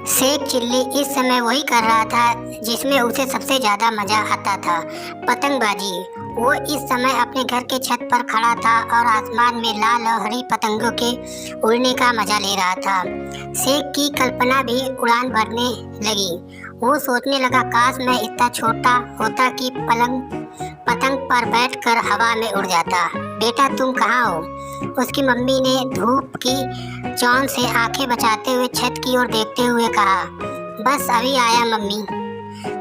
Sheikh chilli इस समय वही कर रहा था जिसमें उसे सबसे ज्यादा मजा आता था, पतंगबाजी। वो इस समय अपने घर के छत पर खड़ा था और आसमान में लाल और हरी पतंगों के उड़ने का मजा ले रहा था। शेख की कल्पना भी उड़ान भरने लगी। वो सोचने लगा, काश मैं इतना छोटा होता कि पतंग पर बैठकर हवा में उड़ जाता। बेटा, तुम कहाँ हो? उसकी मम्मी ने धूप की चौंध से आंखें बचाते हुए छत की ओर देखते हुए कहा। बस अभी आया मम्मी,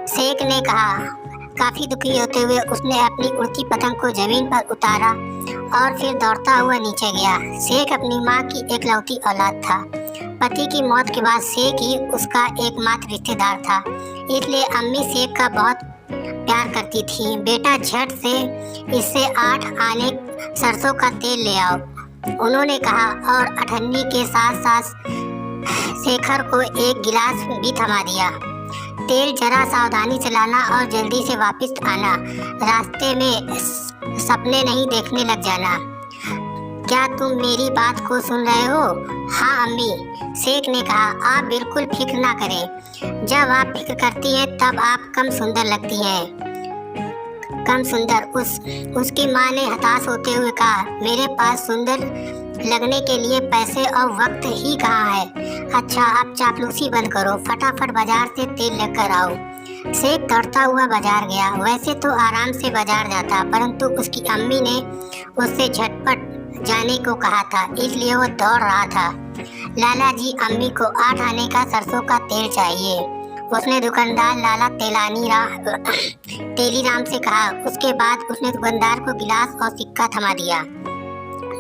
शेख ने कहा। काफी दुखी होते हुए उसने अपनी उड़ती पतंग को जमीन पर उतारा और फिर दौड़ता हुआ नीचे गया। शेख अपनी माँ की एकलौती औलाद था। पति की मौत के बाद शेख ही उसका एकमात्र रिश्तेदार था, इसलिए अम्मी शेख का बहुत प्यार करती थी। बेटा, झट से इससे 8 आने सरसों का तेल ले आओ, उन्होंने कहा और अठन्नी के साथ साथ शेखर को एक गिलास भी थमा दिया। तेल जरा सावधानी से लाना और जल्दी से वापस आना। रास्ते में सपने नहीं देखने लग जाना। क्या तुम मेरी बात को सुन रहे हो? हाँ अम्मी, शेख ने कहा। आप बिल्कुल फिक्र ना करें। जब आप फिक्र करती हैं तब आप कम सुंदर लगती हैं। कम सुंदर? उसकी माँ ने हताश होते हुए कहा। मेरे पास सुंदर लगने के लिए पैसे और वक्त ही कहाँ है। अच्छा, आप चापलूसी बंद करो, फटाफट बाजार से तेल लेकर आओ। शेख दौड़ता हुआ बाजार गया। वैसे तो आराम से बाजार जाता, परंतु उसकी अम्मी ने उससे झटपट जाने को कहा था, इसलिए वो दौड़ रहा था। लाला जी, अम्मी को 8 आने का सरसों का तेल चाहिए, उसने दुकानदार लाला तेलीराम से कहा। उसके बाद उसने दुकानदार को गिलास और सिक्का थमा दिया।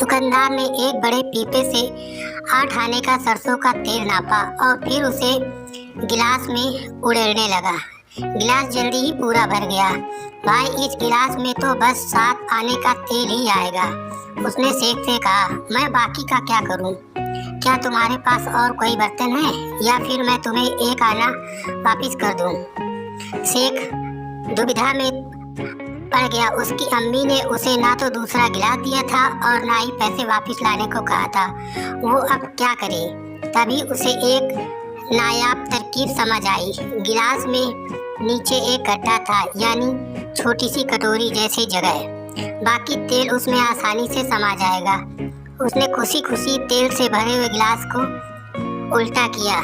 दुकानदार ने एक बड़े पीपे से 8 आने का सरसों का तेल नापा और फिर उसे गिलास में उड़ेलने लगा। गिलास जल्दी ही पूरा भर गया। भाई, इस गिलास में तो बस 7 आने का तेल ही आएगा, उसने शेख से कहा। मैं बाकी का क्या करूं? क्या तुम्हारे पास और कोई बर्तन है या फिर मैं तुम्हें 1 आना वापस कर दूं? शेख दुविधा में पड़ गया। उसकी अम्मी ने उसे ना तो दूसरा गिलास दिया था और ना ही पैसे वापस लाने को कहा था। वो अब क्या करे? तभी उसे एक नायाब तरकीब समझ आई। गिलास में नीचे एक गड्ढा था, यानी छोटी सी कटोरी जैसी जगह। बाकी तेल उसमें आसानी से समा जाएगा। उसने खुशी खुशी तेल से भरे हुए गिलास को उल्टा किया।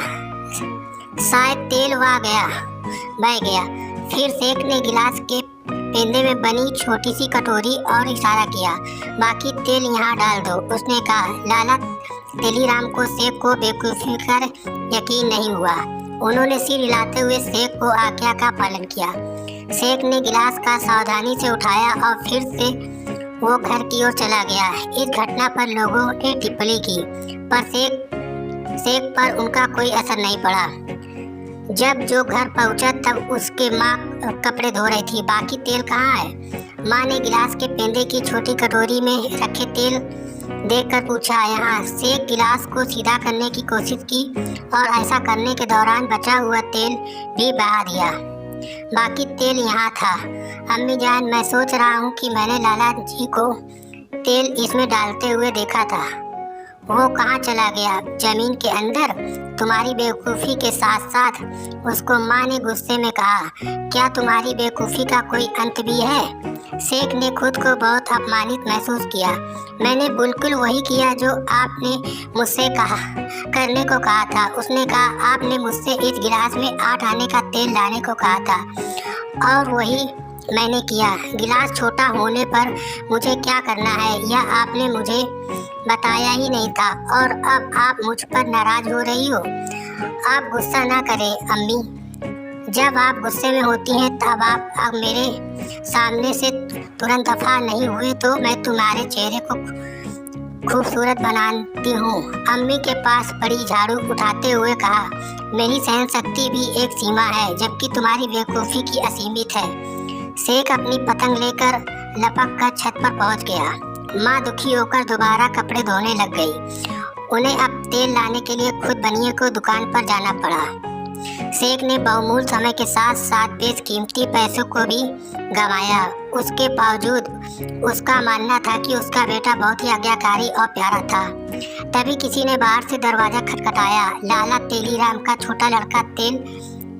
शायद तेल वहाँ बह गया। फिर शेख ने गिलास के पेंदे में बनी छोटी सी कटोरी और इशारा किया। बाकी तेल यहाँ डाल दो, उसने कहा। लाला तेलीराम को शेख को बेवकूफ़ी कर यकीन नहीं हुआ। उन्होंने सिर हिलाते हुए शेख को आज्ञा का पालन किया। शेख ने गिलास का सावधानी से उठाया और फिर से वो घर की ओर चला गया। इस घटना पर लोगों ने टिप्पणी की, पर शेख पर उनका कोई असर नहीं पड़ा। जब जो घर पहुंचा तब उसके माँ कपड़े धो रही थी। बाकी तेल कहाँ है? माँ ने गिलास के पेंदे की छोटी कटोरी में रखे तेल देखकर पूछा। यहाँ। शेख गिलास को सीधा करने की कोशिश की और ऐसा करने के दौरान बचा हुआ तेल भी बहा दिया। बाकी तेल यहाँ था। अम्मी जान, मैं सोच रहा हूँ कि मैंने लाला जी को तेल इसमें डालते हुए देखा था। वो कहाँ चला गया? जमीन के अंदर? तुम्हारी बेवकूफ़ी के साथ साथ उसको माँ ने गुस्से में कहा। क्या तुम्हारी बेवकूफ़ी का कोई अंत भी है? शेख ने खुद को बहुत अपमानित महसूस किया। मैंने बिल्कुल वही किया जो आपने मुझसे करने को कहा था, उसने कहा। आपने मुझसे इस गिलास में 8 आने का तेल लाने को कहा था और वही मैंने किया। गिलास छोटा होने पर मुझे क्या करना है यह आपने मुझे बताया ही नहीं था और अब आप मुझ पर नाराज हो रही हो। आप गुस्सा ना करें अम्मी। जब आप गुस्से में होती हैं तब आप अब मेरे सामने से तुरंत दफा नहीं हुए तो मैं तुम्हारे चेहरे को खूबसूरत बनाती हूँ। अम्मी के पास बड़ी झाड़ू उठाते हुए कहा। मेरी सहन शक्ति भी एक सीमा है, जबकि तुम्हारी बेवकूफ़ी की असीमित है। शेख अपनी पतंग लेकर लपक कर छत पर पहुँच गया। माँ दुखी होकर दोबारा कपड़े धोने लग गई। उन्हें अब तेल लाने के लिए खुद बनिए को दुकान पर जाना पड़ा। शेख ने बहुमूल्य समय के साथ साथ बेशकीमती पैसों को भी गंवाया। उसके बावजूद उसका मानना था कि उसका बेटा बहुत ही आज्ञाकारी और प्यारा था। तभी किसी ने बाहर से दरवाजा खटखटाया। लाला तेलीराम का छोटा लड़का तेल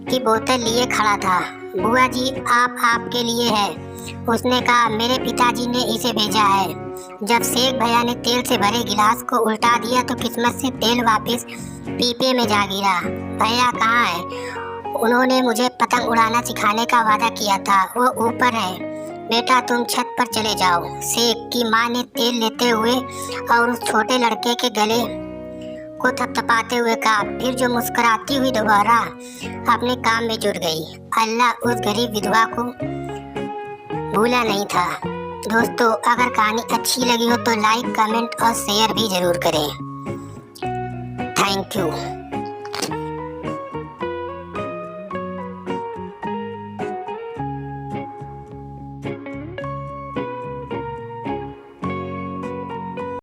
की बोतल लिए खड़ा था। बुआ जी, आपके लिए है, उसने कहा। मेरे पिताजी ने इसे भेजा है। जब शेख भैया ने तेल से भरे गिलास को उल्टा दिया तो किस्मत से तेल वापस पीपे में जा गिरा। भैया कहाँ है? उन्होंने मुझे पतंग उड़ाना सिखाने का वादा किया था, वो ऊपर है। बेटा तुम छत पर चले जाओ, शेख की माँ ने तेल लेते हुए और उस छोटे लड़के के गले को थपथपाते हुए कहा। फिर जो मुस्कुराती हुई दोबारा अपने काम में जुट गई। अल्लाह उस गरीब विधवा को भूला नहीं था। दोस्तों, अगर कहानी अच्छी लगी हो तो लाइक, कमेंट और शेयर भी जरूर करें। Thank you.